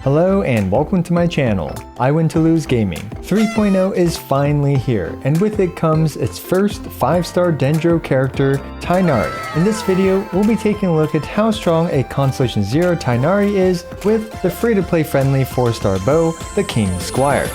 Hello and welcome to my channel, I Win to Lose Gaming. 3.0 is finally here, and with it comes its first 5-star dendro character, Tighnari. In this video, we'll be taking a look at how strong a Constellation 0 Tighnari is with the free-to-play friendly 4-star bow, the King Squire.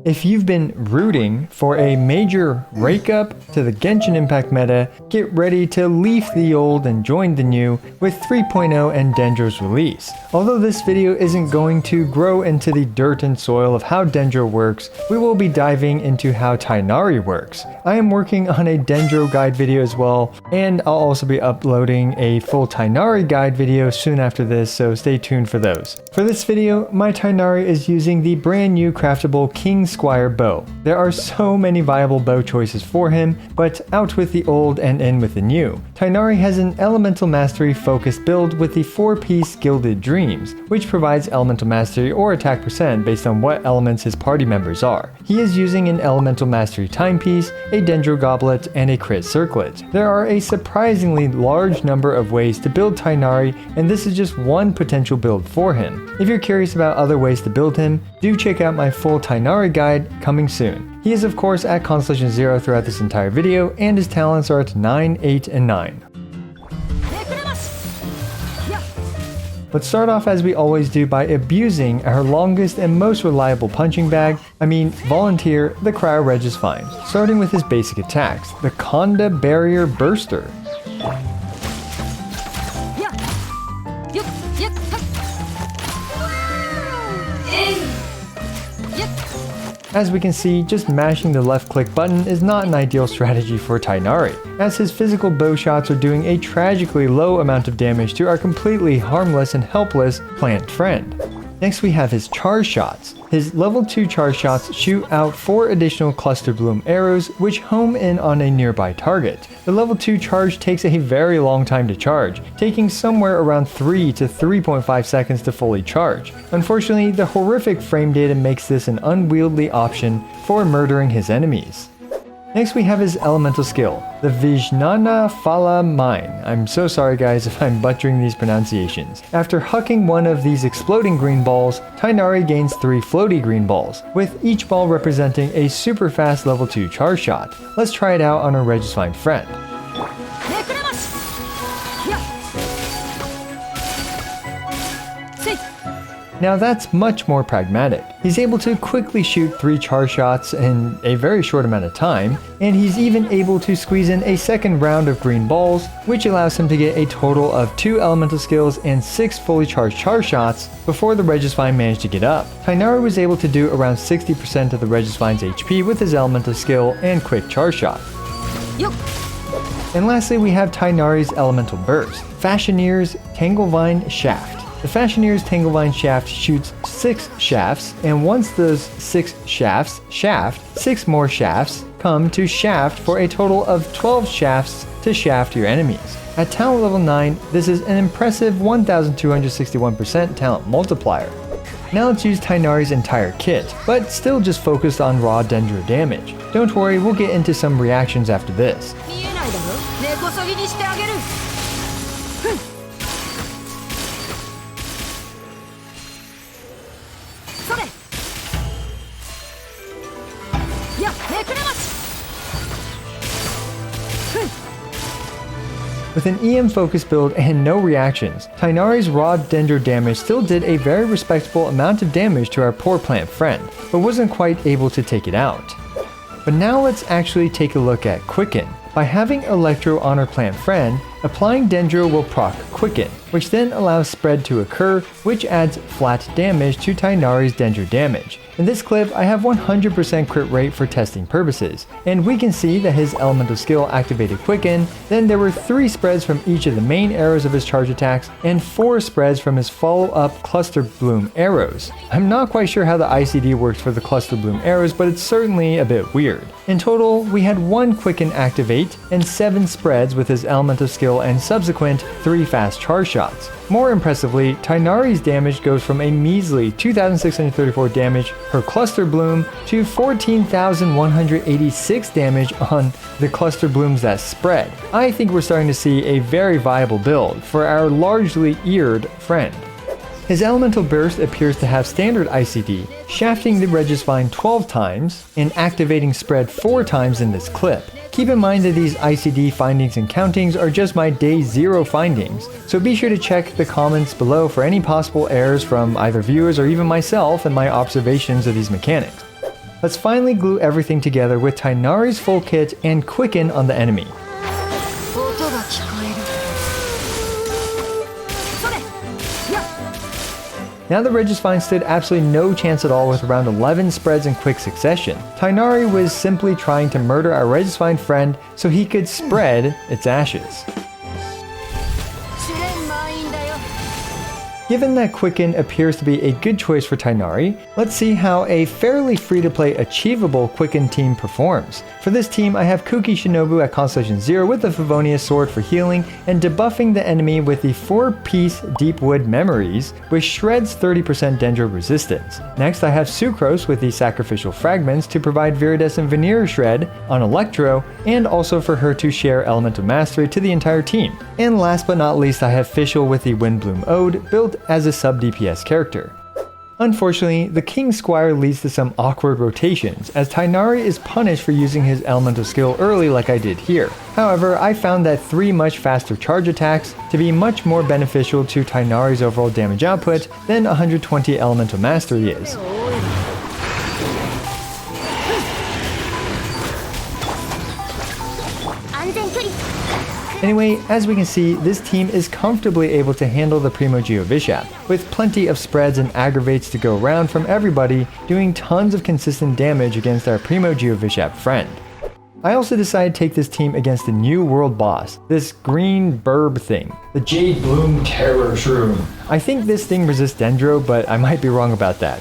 If you've been rooting for a major rake-up to the Genshin Impact meta, get ready to leave the old and join the new with 3.0 and Dendro's release. Although this video isn't going to grow into the dirt and soil of how Dendro works, we will be diving into how Tighnari works. I am working on a Dendro guide video as well, and I'll also be uploading a full Tighnari guide video soon after this, so stay tuned for those. For this video, my Tighnari is using the brand new craftable King Squire bow. There are so many viable bow choices for him, but out with the old and in with the new. Tighnari has an elemental mastery focused build with the 4-piece Gilded Dreams, which provides elemental mastery or attack percent based on what elements his party members are. He is using an elemental mastery timepiece, a dendro goblet, and a crit circlet. There are a surprisingly large number of ways to build Tighnari, and this is just one potential build for him. If you're curious about other ways to build him, do check out my full Tighnari guide coming soon. He is of course at Constellation 0 throughout this entire video, and his talents are at 9, 8, and 9. Let's start off as we always do by abusing our longest and most reliable punching bag, volunteer, the Cryo Regis Find, starting with his basic attacks, the Conda Barrier Burster. As we can see, just mashing the left click button is not an ideal strategy for Tighnari, as his physical bow shots are doing a tragically low amount of damage to our completely harmless and helpless plant friend. Next we have his charge shots. His level 2 charge shots shoot out 4 additional cluster bloom arrows which home in on a nearby target. The level 2 charge takes a very long time to charge, taking somewhere around 3 to 3.5 seconds to fully charge. Unfortunately, the horrific frame data makes this an unwieldy option for murdering his enemies. Next we have his elemental skill, the Vijnana Phala Mine. I'm so sorry guys if I'm butchering these pronunciations. After hucking one of these exploding green balls, Tighnari gains 3 floaty green balls, with each ball representing a super fast level 2 charge shot. Let's try it out on our Regis Find friend. Now that's much more pragmatic. He's able to quickly shoot 3 charge shots in a very short amount of time, and he's even able to squeeze in a second round of green balls, which allows him to get a total of 2 elemental skills and 6 fully charged charge shots before the Regis Find managed to get up. Tighnari was able to do around 60% of the Regis Find's HP with his elemental skill and quick charge shot. And lastly we have Tighnari's elemental burst, Fashionier's Tanglevine Shaft. The Fashionier's Tanglevine Shaft shoots 6 shafts, and once those 6 shafts shaft, 6 more shafts come to shaft for a total of 12 shafts to shaft your enemies. At talent level 9, this is an impressive 1261% talent multiplier. Now let's use Tighnari's entire kit, but still just focused on raw dendro damage. Don't worry, we'll get into some reactions after this. With an EM focus build and no reactions, Tighnari's raw dendro damage still did a very respectable amount of damage to our poor plant friend, but wasn't quite able to take it out. But now let's actually take a look at Quicken. By having Electro on our plant friend, applying dendro will proc Quicken, which then allows spread to occur, which adds flat damage to Tighnari's dendro damage. In this clip, I have 100% crit rate for testing purposes, and we can see that his elemental skill activated Quicken, then there were 3 spreads from each of the main arrows of his charge attacks, and 4 spreads from his follow-up cluster bloom arrows. I'm not quite sure how the ICD works for the cluster bloom arrows, but it's certainly a bit weird. In total, we had 1 Quicken activate and 7 spreads with his elemental skill skill and subsequent 3 fast charge shots. More impressively, Tighnari's damage goes from a measly 2,634 damage per cluster bloom to 14,186 damage on the cluster blooms that spread. I think we're starting to see a very viable build for our largely eared friend. His elemental burst appears to have standard ICD, shafting the Regisvine 12 times and activating spread 4 times in this clip. Keep in mind that these ICD findings and countings are just my day 0 findings, so be sure to check the comments below for any possible errors from either viewers or even myself and my observations of these mechanics. Let's finally glue everything together with Tighnari's full kit and quicken on the enemy. Now the Regisvine stood absolutely no chance at all with around 11 spreads in quick succession. Tighnari was simply trying to murder our Regisvine friend so he could spread its ashes. Given that Quicken appears to be a good choice for Tighnari, let's see how a fairly free-to-play achievable Quicken team performs. For this team, I have Kuki Shinobu at Constellation 0 with the Favonius Sword for healing and debuffing the enemy with the 4-piece Deepwood Memories, which shreds 30% dendro resistance. Next, I have Sucrose with the Sacrificial Fragments to provide Viridescent Veneer Shred on Electro, and also for her to share Elemental Mastery to the entire team. And last but not least, I have Fischl with the Windbloom Ode, built as a sub-DPS character. Unfortunately, the King Squire leads to some awkward rotations, as Tighnari is punished for using his elemental skill early like I did here. However, I found that 3 much faster charge attacks to be much more beneficial to Tighnari's overall damage output than 120 elemental mastery is. Anyway, as we can see, this team is comfortably able to handle the Primo Geo Bishop, with plenty of spreads and aggravates to go around from everybody, doing tons of consistent damage against our Primo Geo Bishop friend. I also decided to take this team against the new world boss, this green burb thing, the Jade Bloom Terror Shroom. I think this thing resists Dendro, but I might be wrong about that.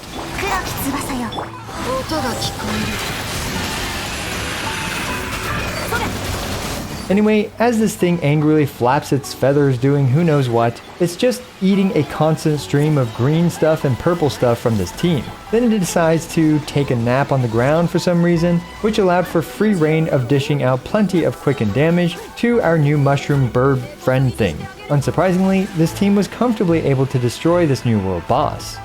Anyway, as this thing angrily flaps its feathers doing who knows what, it's just eating a constant stream of green stuff and purple stuff from this team. Then it decides to take a nap on the ground for some reason, which allowed for free reign of dishing out plenty of quicken damage to our new mushroom bird friend thing. Unsurprisingly, this team was comfortably able to destroy this new world boss.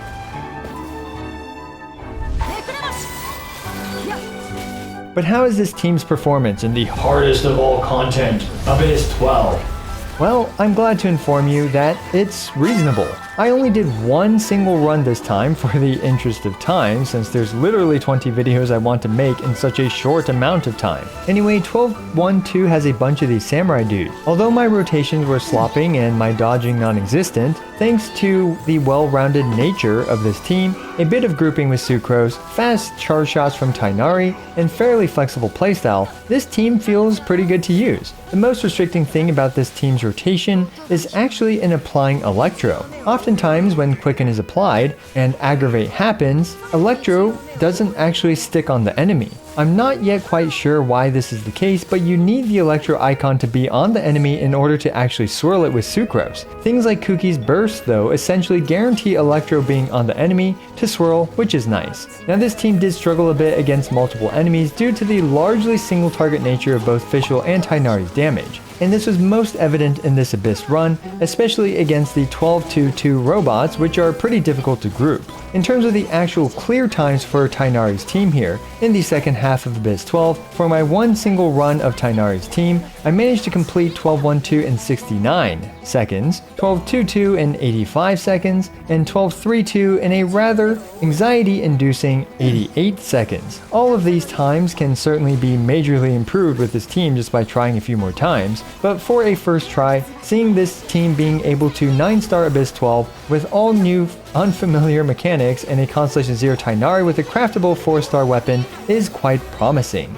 But how is this team's performance in the hardest of all content, Abyss 12? Well, I'm glad to inform you that it's reasonable. I only did one single run this time for the interest of time, since there's literally 20 videos I want to make in such a short amount of time. Anyway, 12.1.2 has a bunch of these samurai dudes. Although my rotations were slopping and my dodging non-existent, thanks to the well-rounded nature of this team, a bit of grouping with Sucrose, fast charge shots from Tighnari, and fairly flexible playstyle, this team feels pretty good to use. The most restricting thing about this team's rotation is actually in applying Electro. Oftentimes when Quicken is applied and Aggravate happens, Electro doesn't actually stick on the enemy. I'm not yet quite sure why this is the case, but you need the Electro icon to be on the enemy in order to actually swirl it with Sucrose. Things like Kuki's Burst though essentially guarantee Electro being on the enemy to swirl, which is nice. Now this team did struggle a bit against multiple enemies due to the largely single target nature of both Fischl and Tighnari's damage. And this was most evident in this Abyss run, especially against the 12-2-2 robots, which are pretty difficult to group. In terms of the actual clear times for Tighnari's team here, in the second half of Abyss 12, for my one single run of Tighnari's team, I managed to complete 12-1-2 in 69 seconds, 12-2-2 in 85 seconds, and 12-3-2 in a rather anxiety-inducing 88 seconds. All of these times can certainly be majorly improved with this team just by trying a few more times, but for a first try, seeing this team being able to 9-star Abyss 12 with all new unfamiliar mechanics and a Constellation 0 Tighnari with a craftable 4-star weapon is quite promising.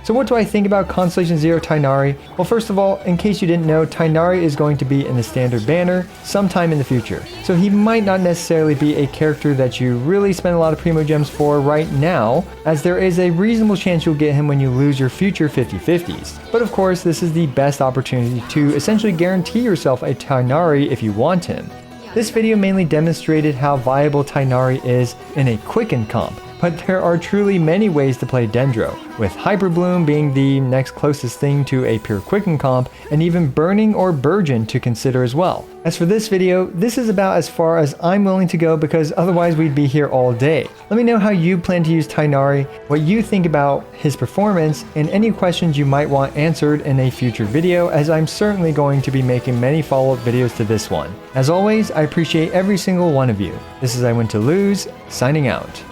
So what do I think about Constellation 0 Tighnari? Well, first of all, in case you didn't know, Tighnari is going to be in the standard banner sometime in the future. So he might not necessarily be a character that you really spend a lot of Primo Gems for right now, as there is a reasonable chance you'll get him when you lose your future 50/50s. But of course, this is the best opportunity to essentially guarantee yourself a Tighnari if you want him. This video mainly demonstrated how viable Tighnari is in a Quicken comp, but there are truly many ways to play Dendro, with Hyper Bloom being the next closest thing to a pure Quicken comp, and even Burning or Burgeon to consider as well. As for this video, this is about as far as I'm willing to go because otherwise we'd be here all day. Let me know how you plan to use Tighnari, what you think about his performance, and any questions you might want answered in a future video, as I'm certainly going to be making many follow-up videos to this one. As always, I appreciate every single one of you. This is I Win to Lose, signing out.